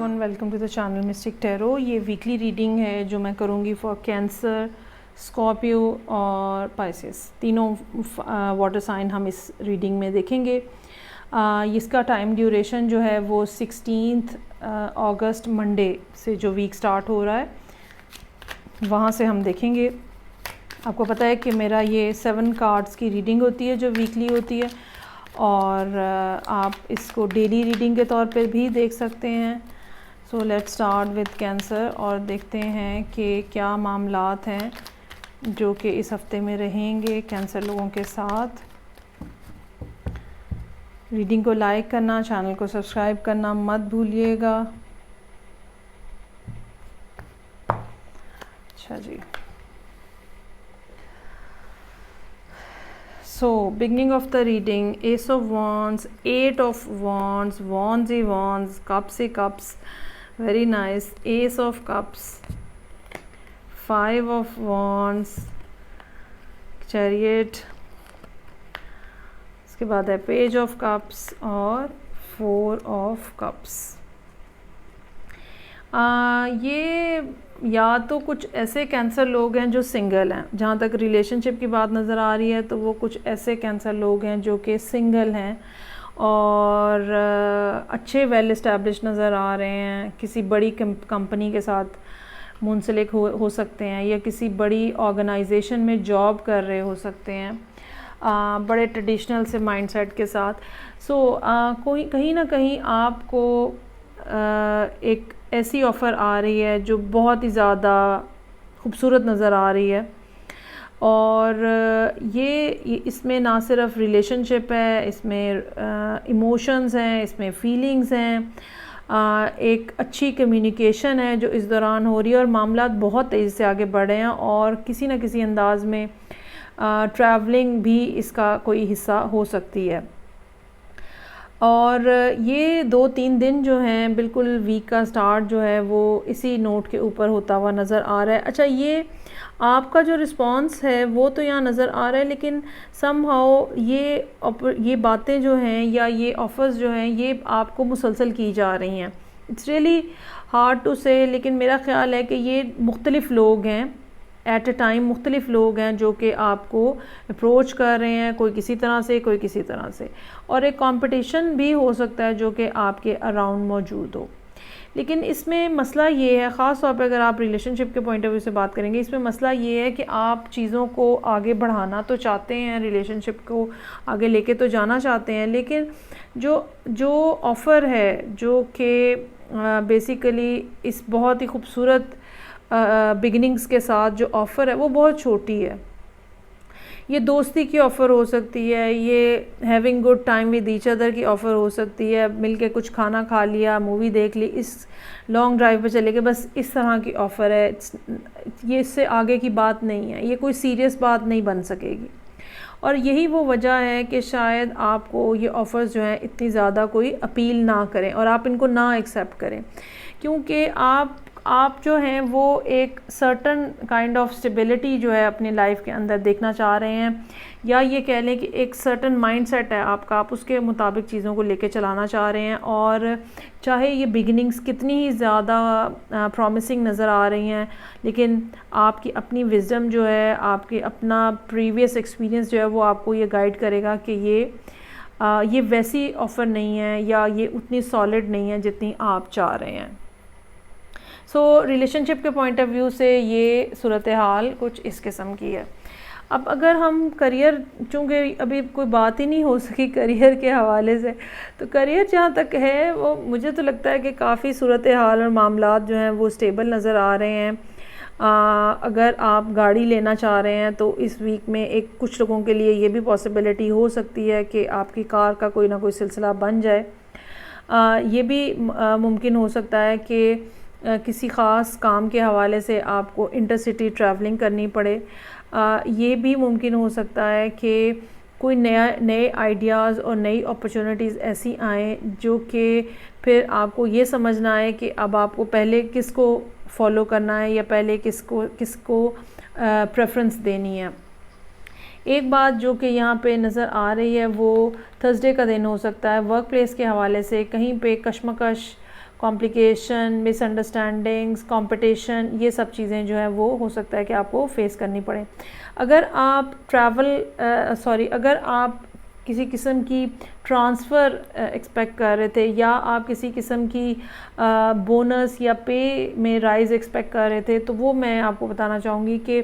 Everyone, welcome to the channel mystic tarot. ये weekly reading है जो मैं करूँगी फॉर कैंसर, स्कॉर्पियो और पाइसेस। तीनों वाटर साइन हम इस रीडिंग में देखेंगे। इसका टाइम ड्यूरेशन जो है वो 16 अगस्त मंडे से जो वीक स्टार्ट हो रहा है वहाँ से हम देखेंगे। आपको पता है कि मेरा ये 7 कार्ड्स की रीडिंग होती है जो वीकली होती है, और आप इसको डेली रीडिंग के तौर पे भी देख सकते हैं। So let's start with cancer और देखते हैं कि क्या मामलात हैं जो कि इस हफ्ते में रहेंगे कैंसर लोगों के साथ। रीडिंग को लाइक करना, चैनल को सब्सक्राइब करना मत भूलिएगा। अच्छा जी, so beginning of the reading, Ace of Wands, 8 of Wands, Wands, Cups, very nice, Ace of Cups, 5 of Wands, Chariot, इसके बाद है Page of Cups और 4 of Cups। ये या तो कुछ ऐसे कैंसर लोग हैं जो सिंगल हैं, जहाँ तक रिलेशनशिप की बात नज़र आ रही है तो वो कुछ ऐसे कैंसर लोग हैं जो कि सिंगल हैं और अच्छे वेल इस्टेब्लिश नज़र आ रहे हैं। किसी बड़ी कंपनी के साथ मुंसलिक हो सकते हैं या किसी बड़ी ऑर्गेनाइजेशन में जॉब कर रहे हो सकते हैं, बड़े ट्रेडिशनल से माइंडसेट के साथ। कोई कहीं ना कहीं आपको एक ऐसी ऑफ़र आ रही है जो बहुत ही ज़्यादा खूबसूरत नज़र आ रही है, और ये इसमें ना सिर्फ रिलेशनशिप है, इसमें इमोशंस हैं, इसमें फीलिंग्स हैं, एक अच्छी कम्युनिकेशन है जो इस दौरान हो रही है, और मामलात बहुत तेज़ी से आगे बढ़े हैं और किसी न किसी अंदाज में ट्रैवलिंग भी इसका कोई हिस्सा हो सकती है। और ये 2-3 दिन जो हैं बिल्कुल वीक का स्टार्ट जो है वो इसी नोट के ऊपर होता हुआ नज़र आ रहा है। अच्छा, ये आपका जो रिस्पांस है वो तो यहाँ नज़र आ रहा है, लेकिन समहाउ ये बातें जो हैं या ये ऑफ़र्स जो हैं ये आपको मुसलसल की जा रही हैं। इट्स रियली हार्ड टू से, लेकिन मेरा ख़्याल है कि ये मुख्तलिफ़ लोग हैं एट अ टाइम, मुख्तलिफ़ लोग हैं जो कि आपको अप्रोच कर रहे हैं, कोई किसी तरह से, कोई किसी तरह से, और एक कंपटीशन भी हो सकता है जो कि आपके अराउंड मौजूद हो। लेकिन इसमें मसला ये है, ख़ास तौर पे अगर आप रिलेशनशिप के पॉइंट ऑफ व्यू से बात करेंगे, इसमें मसला ये है कि आप चीज़ों को आगे बढ़ाना तो चाहते हैं, रिलेशनशिप को आगे लेके तो जाना चाहते हैं, लेकिन जो ऑफ़र है जो कि बेसिकली इस बहुत ही खूबसूरत बिगिनिंग्स के साथ जो ऑफ़र है वो बहुत छोटी है। ये दोस्ती की ऑफ़र हो सकती है, ये having good time with each other की ऑफ़र हो सकती है, मिलके कुछ खाना खा लिया, मूवी देख ली, इस लॉन्ग ड्राइव पे चले गए, बस इस तरह की ऑफ़र है। ये इससे आगे की बात नहीं है, ये कोई सीरियस बात नहीं बन सकेगी। और यही वो वजह है कि शायद आपको ये ऑफ़र्स जो हैं इतनी ज़्यादा कोई अपील ना करें और आप इनको ना एक्सेप्ट करें, क्योंकि आप जो हैं वो एक सर्टन काइंड ऑफ स्टेबिलिटी जो है अपनी लाइफ के अंदर देखना चाह रहे हैं, या ये कह लें कि एक सर्टन माइंडसेट है आपका, आप उसके मुताबिक चीज़ों को लेके चलाना चाह रहे हैं। और चाहे ये बिगिनिंग्स कितनी ही ज़्यादा प्रॉमिसिंग नज़र आ रही हैं, लेकिन आपकी अपनी विज़डम जो है, आपके अपना प्रीवियस एक्सपीरियंस जो है वो आपको ये गाइड करेगा कि ये वैसी ऑफ़र नहीं है या ये उतनी सॉलिड नहीं है जितनी आप चाह रहे हैं। रिलेशनशिप के पॉइंट ऑफ व्यू से ये सूरत हाल कुछ इस किस्म की है। अब अगर हम करियर, चूँकि अभी कोई बात ही नहीं हो सकी करियर के हवाले से, तो करियर जहाँ तक है वो मुझे तो लगता है कि काफ़ी सूरत हाल और मामलात जो हैं वो स्टेबल नज़र आ रहे हैं। अगर आप गाड़ी लेना चाह रहे हैं तो इस वीक में कुछ लोगों के लिए ये भी पॉसिबिलिटी हो सकती है कि आपकी कार का कोई ना कोई सिलसिला बन जाए। ये भी मुमकिन हो सकता है कि किसी ख़ास काम के हवाले से आपको इंटरसिटी ट्रैवलिंग करनी पड़े। ये भी मुमकिन हो सकता है कि कोई नए आइडियाज़ और नई अपॉर्चुनिटीज़ ऐसी आएँ जो कि फिर आपको ये समझना है कि अब आपको पहले किसको फॉलो करना है या पहले किसको प्रेफरेंस देनी है। एक बात जो कि यहाँ पे नज़र आ रही है वो थर्सडे का दिन हो सकता है। वर्क प्लेस के हवाले से कहीं पे कशमकश, कॉम्प्लिकेशन, मिसअंडरस्टैंडिंग्स, कंपटीशन, ये सब चीज़ें जो है वो हो सकता है कि आपको फेस करनी पड़े। अगर आप अगर आप किसी किस्म की ट्रांसफ़र एक्सपेक्ट कर रहे थे या आप किसी किस्म की बोनस या पे में राइज़ एक्सपेक्ट कर रहे थे, तो वो मैं आपको बताना चाहूँगी कि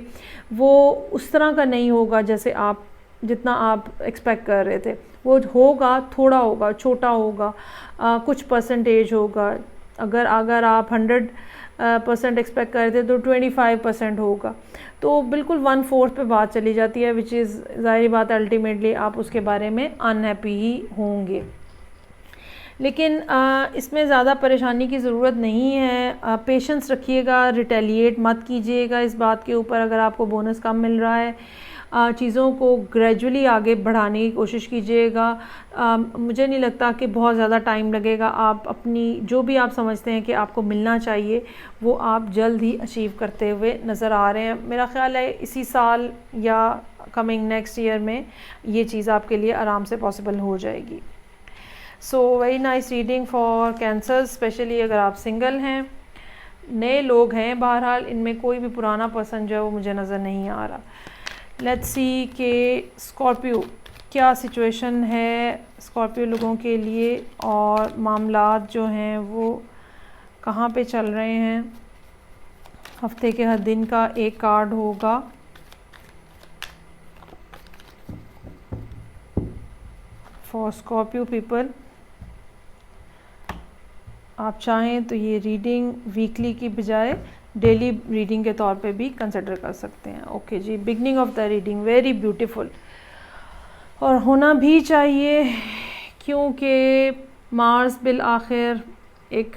वो उस तरह का नहीं होगा जैसे आप जितना आप एक्सपेक्ट कर रहे थे। वो होगा, थोड़ा होगा, छोटा होगा, कुछ परसेंटेज होगा। अगर आप 100% एक्सपेक्ट कर रहे थे तो 25% होगा, तो बिल्कुल 1/4 पे बात चली जाती है, विच इज़ ज़ाहिर बात अल्टीमेटली आप उसके बारे में अनहैप्पी ही होंगे। लेकिन इसमें ज़्यादा परेशानी की ज़रूरत नहीं है। पेशेंस रखिएगा, रिटेलिएट मत कीजिएगा इस बात के ऊपर अगर आपको बोनस कम मिल रहा है। चीज़ों को ग्रेजुअली आगे बढ़ाने की कोशिश कीजिएगा। मुझे नहीं लगता कि बहुत ज़्यादा टाइम लगेगा। आप अपनी जो भी आप समझते हैं कि आपको मिलना चाहिए वो आप जल्द ही अचीव करते हुए नज़र आ रहे हैं। मेरा ख़्याल है इसी साल या कमिंग नेक्स्ट ईयर में ये चीज़ आपके लिए आराम से पॉसिबल हो जाएगी। So very nice reading for cancer, specially अगर आप सिंगल हैं, नए लोग हैं, बहरहाल इनमें कोई भी पुराना पर्सन जो है वो मुझे नज़र नहीं आ रहा। लेट्स सी कि स्कॉर्पियो क्या सिचुएशन है स्कॉर्पियो लोगों के लिए और मामलात जो हैं वो कहाँ पे चल रहे हैं। हफ्ते के हर दिन का एक कार्ड होगा। फॉर स्कॉर्पियो पीपल, आप चाहें तो ये रीडिंग वीकली की बजाय डेली रीडिंग के तौर पे भी कंसिडर कर सकते हैं। ओके जी, beginning of the reading very beautiful, और होना भी चाहिए क्योंकि मार्स बिल आखिर एक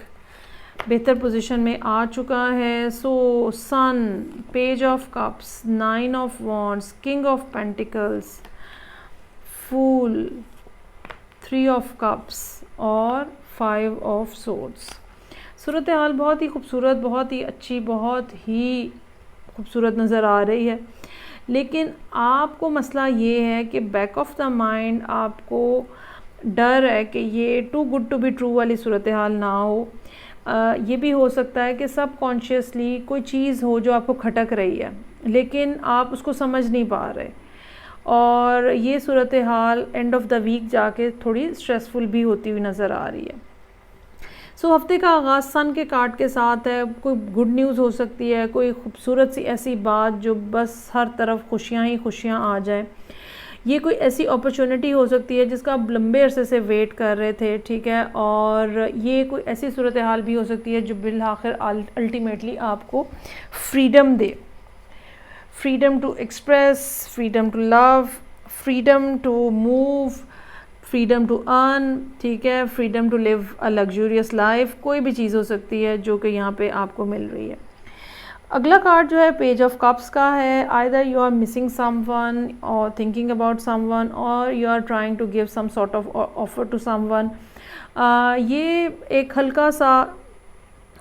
बेहतर पोजीशन में आ चुका है। So sun, page of cups, 9 of wands, king of pentacles, fool, 3 of cups और 5 ऑफ सोर्ड्स। सूरत हाल बहुत ही खूबसूरत, बहुत ही अच्छी, बहुत ही खूबसूरत नज़र आ रही है। लेकिन आपको मसला ये है कि बैक ऑफ द माइंड आपको डर है कि ये too good to be true वाली सूरत हाल ना हो। ये भी हो सकता है कि सबकॉन्शियसली कोई चीज़ हो जो आपको खटक रही है लेकिन आप उसको समझ नहीं पा रहे, और ये सूरत हाल एंड ऑफ द वीक जाके थोड़ी स्ट्रेसफुल भी होती हुई नज़र आ रही है। सो हफ्ते का आगाज़ सन के कार्ड के साथ है। कोई गुड न्यूज़ हो सकती है, कोई खूबसूरत सी ऐसी बात जो बस हर तरफ खुशियाँ ही खुशियाँ आ जाए। ये कोई ऐसी अपॉर्चुनिटी हो सकती है जिसका आप लंबे अरसे से वेट कर रहे थे, ठीक है। और ये कोई ऐसी सूरत हाल भी हो सकती है जो बिलआखिर अल्टीमेटली आपको फ्रीडम दे, freedom to express, freedom to love, freedom to move, freedom to earn, ठीक है, freedom to live a luxurious life. कोई भी चीज़ हो सकती है जो कि यहाँ पे आपको मिल रही है। अगला कार्ड जो है पेज ऑफ कप्स का है। Either you are missing someone or thinking about someone, or you are trying to give some sort of offer to someone. ये एक हल्का सा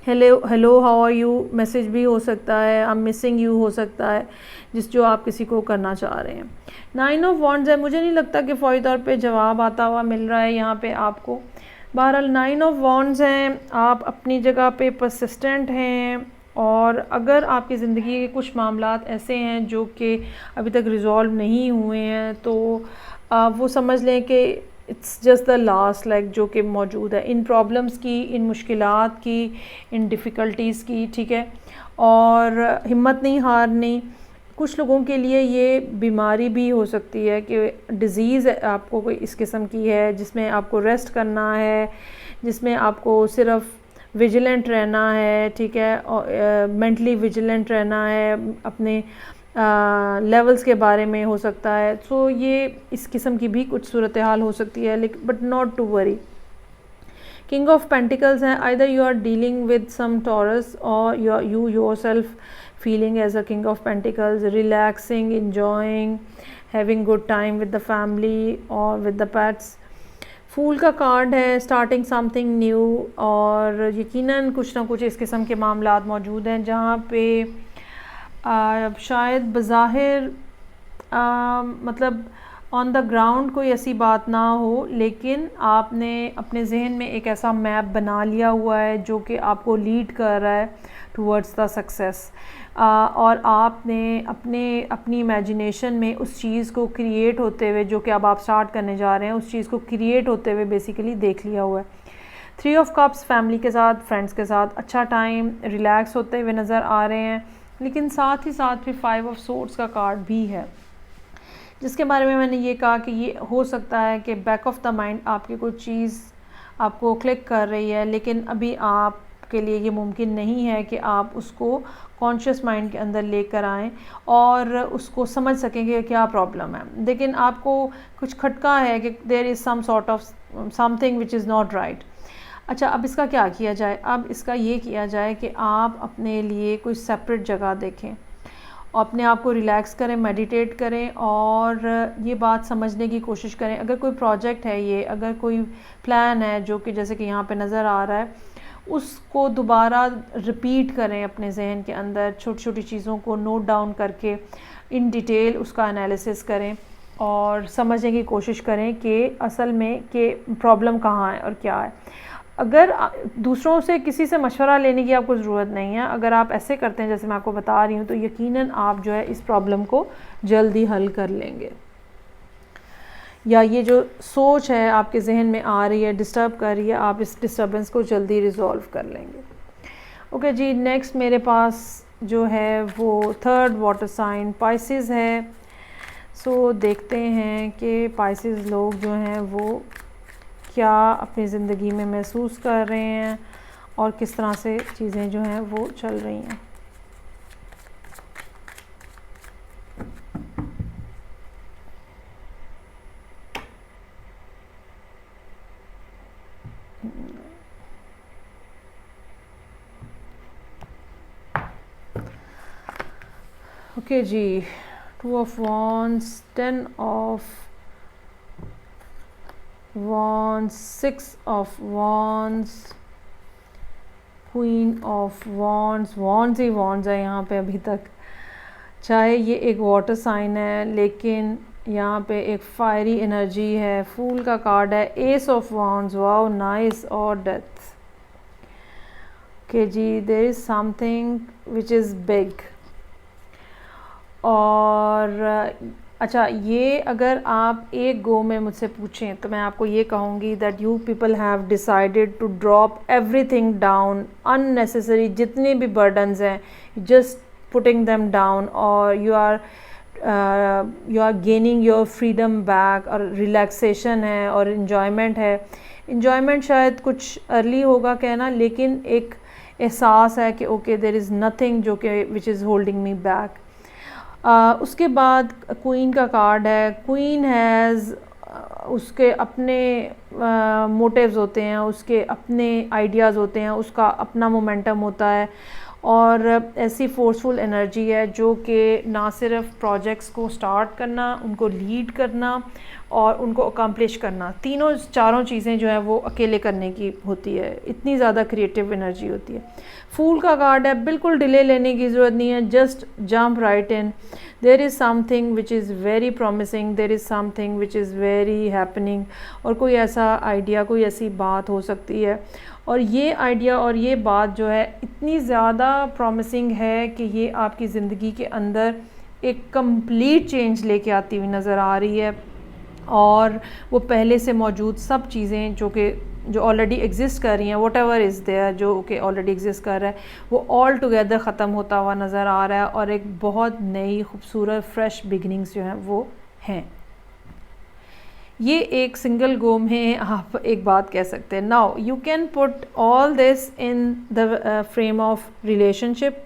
hello how are you message भी हो सकता है, आई एम मिसिंग यू हो सकता है, जो आप किसी को करना चाह रहे हैं। 9 ऑफ वॉन्ड्स है। मुझे नहीं लगता कि फ़ौरी तौर पे जवाब आता हुआ मिल रहा है यहाँ पे आपको। बहरहाल 9 ऑफ वॉन्ड्स हैं, आप अपनी जगह पे परसिस्टेंट हैं, और अगर आपकी ज़िंदगी के कुछ मामलात ऐसे हैं जो कि अभी तक रिज़ॉल्व नहीं हुए हैं तो वो समझ लें कि it's just the last like जो कि मौजूद है इन प्रॉब्लम्स की, इन मुश्किलात की, इन डिफ़िकल्टीज़ की, ठीक है। और हिम्मत नहीं हारनी। कुछ लोगों के लिए ये बीमारी भी हो सकती है कि डिज़ीज़ आपको कोई इस किस्म की है जिसमें आपको रेस्ट करना है, जिसमें आपको सिर्फ विजिलेंट रहना है, ठीक है, और मेंटली विजिलेंट रहना है, अपने लेवल्स के बारे में हो सकता है। सो ये इस किस्म की भी कुछ सूरत हाल हो सकती है, लेकिन but not to worry. King of pentacles हैं। Either you are dealing with some Taurus और you yourself feeling as a king of pentacles, relaxing, enjoying, having good time with the family or with the pets. फूल का card है, starting something new, और यकीनन कुछ ना कुछ इस किस्म के मामलात मौजूद हैं जहाँ पे शायद बज़ाहिर मतलब ऑन द ग्राउंड कोई ऐसी बात ना हो, लेकिन आपने अपने जहन में एक ऐसा मैप बना लिया हुआ है जो कि आपको लीड कर रहा है टूवर्ड्स द सक्सेस, और आपने अपनी इमेजिनेशन में उस चीज़ को क्रिएट होते हुए, जो कि अब आप स्टार्ट करने जा रहे हैं, उस चीज़ को क्रिएट होते हुए बेसिकली देख लिया हुआ है। 3 ऑफ कप्स फैमिली के साथ, फ्रेंड्स के साथ अच्छा टाइम, रिलैक्स होते हुए नज़र आ रहे हैं, लेकिन साथ ही साथ फिर 5 ऑफ सोर्ड्स का कार्ड भी है, जिसके बारे में मैंने ये कहा कि ये हो सकता है कि बैक ऑफ द माइंड आपकी कोई चीज़ आपको क्लिक कर रही है, लेकिन अभी आपके लिए ये मुमकिन नहीं है कि आप उसको कॉन्शियस माइंड के अंदर लेकर आएँ और उसको समझ सकें कि क्या प्रॉब्लम है। लेकिन आपको कुछ खटका है कि there is some sort of something which is not right. अच्छा, अब इसका क्या किया जाए? अब इसका ये किया जाए कि आप अपने लिए कोई सेपरेट जगह देखें, अपने आप को रिलैक्स करें, मेडिटेट करें और ये बात समझने की कोशिश करें। अगर कोई प्रोजेक्ट है ये, अगर कोई प्लान है जो कि जैसे कि यहाँ पे नज़र आ रहा है, उसको दोबारा रिपीट करें अपने जहन के अंदर, छोटी छोटी चीज़ों को नोट डाउन करके इन डिटेल उसका एनालिसिस करें और समझने की कोशिश करें कि असल में कि प्रॉब्लम कहाँ है और क्या है। अगर दूसरों से, किसी से मशवरा लेने की आपको ज़रूरत नहीं है। अगर आप ऐसे करते हैं जैसे मैं आपको बता रही हूँ, तो यकीनन आप जो है इस प्रॉब्लम को जल्दी हल कर लेंगे, या ये जो सोच है आपके जहन में आ रही है, डिस्टर्ब कर रही है, आप इस डिस्टर्बेंस को जल्दी रिजॉल्व कर लेंगे। ओके जी, नेक्स्ट मेरे पास जो है वो थर्ड वाटर साइन पाइसेस है। सो देखते हैं कि पाइसेस लोग जो हैं वो क्या अपनी ज़िंदगी में महसूस कर रहे हैं और किस तरह से चीज़ें जो हैं वो चल रही हैं। ओके जी, 2 of wands, 10 of wands, 6 of wands, queen of wands. Wands ही वॉन्ड्स है यहाँ पे अभी तक, चाहे ये एक वाटर साइन है, लेकिन यहाँ पे एक फायरी एनर्जी है। फूल का कार्ड है, ace of wands, wow nice, और डेथ। ओके जी, there is something which is big. और अच्छा, ये अगर आप एक गो में मुझसे पूछें तो मैं आपको ये कहूँगी that you people have decided to drop everything down, unnecessary जितने भी बर्डन्स हैं, जस्ट पुटिंग देम डाउन, और you are gaining your freedom back, और रिलैक्सेशन है और इन्जॉयमेंट है। इन्जॉयमेंट शायद कुछ अर्ली होगा कहना, लेकिन एक एहसास है कि ओके देयर इज़ नथिंग जो कि which is holding me back. उसके बाद क्वीन का कार्ड है। क्वीन हैज़ उसके अपने मोटिव्स होते हैं, उसके अपने आइडियाज़ होते हैं, उसका अपना मोमेंटम होता है, और ऐसी फोर्सफुल एनर्जी है जो कि ना सिर्फ प्रोजेक्ट्स को स्टार्ट करना, उनको लीड करना और उनको अकम्प्लिश करना, तीनों चारों चीज़ें जो है वो अकेले करने की होती है। इतनी ज़्यादा क्रिएटिव एनर्जी होती है। फूल का कार्ड है, बिल्कुल डिले लेने की ज़रूरत नहीं है, just jump right in. There is something which is very promising, there is something which is very happening, और कोई ऐसा आइडिया, कोई ऐसी बात हो सकती है, और ये आइडिया और ये बात जो है इतनी ज़्यादा प्रॉमिसिंग है कि ये आपकी ज़िंदगी के अंदर एक कंप्लीट चेंज लेके आती हुई नज़र आ रही है, और वो पहले से मौजूद सब चीज़ें जो ऑलरेडी एग्जिस्ट कर रही हैं, वट एवर इज़ देयर, जो कि ऑलरेडी एग्जिस्ट कर रहा है, वो ऑल टुगेदर ख़त्म होता हुआ नज़र आ रहा है, और एक बहुत नई खूबसूरत फ्रेश बिगनिंग्स जो हैं वो हैं। ये एक सिंगल गो में आप एक बात कह सकते हैं। Now you can put all this in the frame of relationship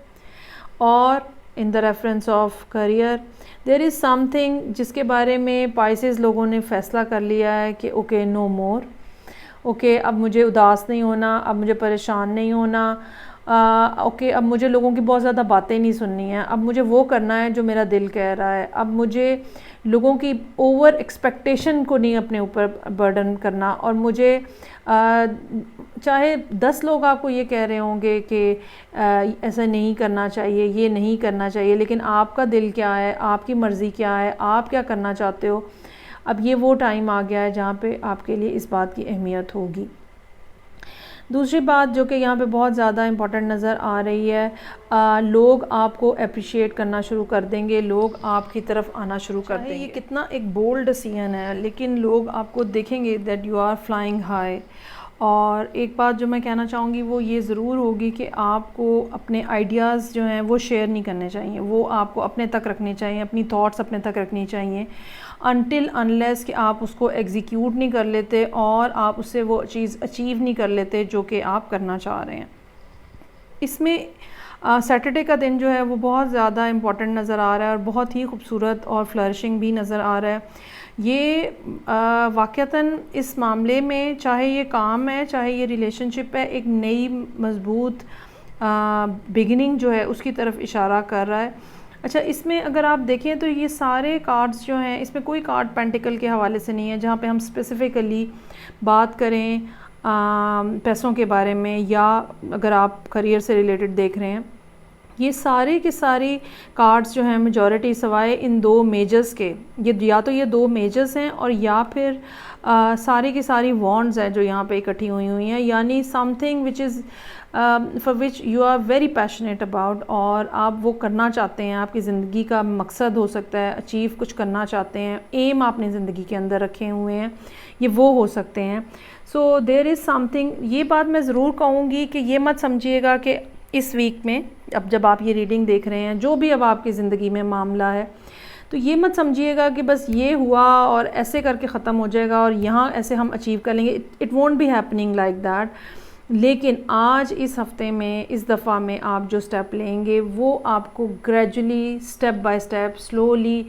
और in the reference of career. There is something जिसके बारे में पाइसेस लोगों ने फ़ैसला कर लिया है कि ओके नो मोर, ओके अब मुझे उदास नहीं होना, अब मुझे परेशान नहीं होना, ओके अब मुझे लोगों की बहुत ज़्यादा बातें नहीं सुननी है, अब मुझे वो करना है जो मेरा दिल कह रहा है, अब मुझे लोगों की ओवर एक्सपेक्टेशन को नहीं अपने ऊपर बर्डन करना, और मुझे चाहे 10 लोग आपको ये कह रहे होंगे कि ऐसा नहीं करना चाहिए, ये नहीं करना चाहिए, लेकिन आपका दिल क्या है, आपकी मर्ज़ी क्या है, आप क्या करना चाहते हो, अब ये वो टाइम आ गया है जहाँ पे आपके लिए इस बात की अहमियत होगी। दूसरी बात जो कि यहाँ पे बहुत ज़्यादा इम्पॉर्टेंट नज़र आ रही है, लोग आपको अप्रिशिएट करना शुरू कर देंगे, लोग आपकी तरफ आना शुरू कर देंगे। ये कितना एक बोल्ड डिसीजन है, लेकिन लोग आपको देखेंगे that you are flying high. और एक बात जो मैं कहना चाहूँगी वो ये ज़रूर होगी कि आपको अपने आइडियाज़ जो हैं वो शेयर नहीं करने चाहिए, वो आपको अपने तक रखने चाहिए, अपनी थॉट्स अपने तक रखनी चाहिए अनटिल अनलेस कि आप उसको एग्जीक्यूट नहीं कर लेते और आप उससे वो चीज़ अचीव नहीं कर लेते जो कि आप करना चाह रहे हैं। इसमें सैटरडे का दिन जो है वो बहुत ज़्यादा इम्पॉर्टेंट नज़र आ रहा है और बहुत ही खूबसूरत और फ्लरिशिंग भी नज़र आ रहा है। ये वाक़तन इस मामले में, चाहे ये काम है चाहे ये रिलेशनशिप है, एक नई मज़बूत बिगिनिंग जो है उसकी तरफ इशारा कर रहा है। अच्छा, इसमें अगर आप देखें तो ये सारे कार्ड्स जो हैं, इसमें कोई कार्ड पेंटिकल के हवाले से नहीं है जहाँ पे हम स्पेसिफ़िकली बात करें पैसों के बारे में, या अगर आप करियर से रिलेटेड देख रहे हैं। ये सारे के सारी कार्ड्स जो हैं मेजॉरिटी सिवाय इन दो मेजर्स के, ये या तो ये दो मेजर्स हैं और या फिर सारी की सारी वॉन्ड्स हैं जो यहाँ पे इकट्ठी हुई हुई हैं, यानी something which is for which you are very passionate about, और आप वो करना चाहते हैं, आपकी ज़िंदगी का मकसद हो सकता है, अचीव कुछ करना चाहते हैं, एम आपने ज़िंदगी के अंदर रखे हुए हैं, ये वो हो सकते हैं। So there is something. ये बात मैं ज़रूर कहूँगी कि ये मत समझिएगा कि इस वीक में, अब जब आप ये रीडिंग देख रहे हैं, जो भी अब आपकी ज़िंदगी में मामला है, तो ये मत समझिएगा कि बस ये हुआ और ऐसे करके ख़त्म हो जाएगा और यहाँ ऐसे हम अचीव कर लेंगे। It won't be happening like that. लेकिन आज इस हफ्ते में, इस दफ़ा में आप जो स्टेप लेंगे वो आपको gradually, step by step, slowly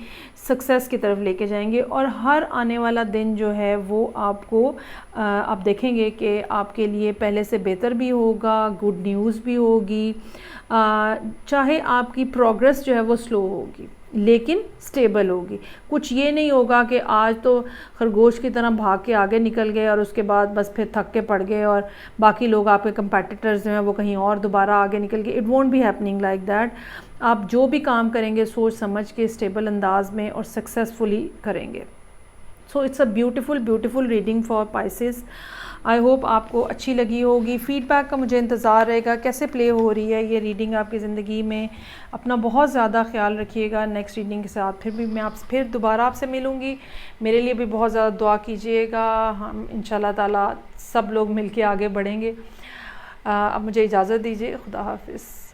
success की तरफ लेके जाएंगे, और हर आने वाला दिन जो है वो आपको आप देखेंगे कि आपके लिए पहले से बेहतर भी होगा, गुड न्यूज़ भी होगी। चाहे आपकी प्रोग्रेस जो है वो स्लो होगी लेकिन स्टेबल होगी। कुछ ये नहीं होगा कि आज तो खरगोश की तरह भाग के आगे निकल गए और उसके बाद बस फिर थक के पड़ गए और बाकी लोग, आपके कंपेटिटर्स जो हैं वो कहीं और दोबारा आगे निकल गए। It won't be happening like that. आप जो भी काम करेंगे सोच समझ के, स्टेबल अंदाज में और सक्सेसफुली करेंगे। So it's a beautiful reading for Pisces. I hope आपको अच्छी लगी होगी। फ़ीडबैक का मुझे इंतज़ार रहेगा, कैसे प्ले हो रही है ये रीडिंग आपकी ज़िंदगी में। अपना बहुत ज़्यादा ख्याल रखिएगा। नेक्स्ट रीडिंग के साथ फिर दोबारा आपसे मिलूँगी। मेरे लिए भी बहुत ज़्यादा दुआ कीजिएगा। हम इंशाल्लाह ताला सब लोग मिल के आगे बढ़ेंगे। अब मुझे इजाज़त दीजिए। खुदा हाफिज़।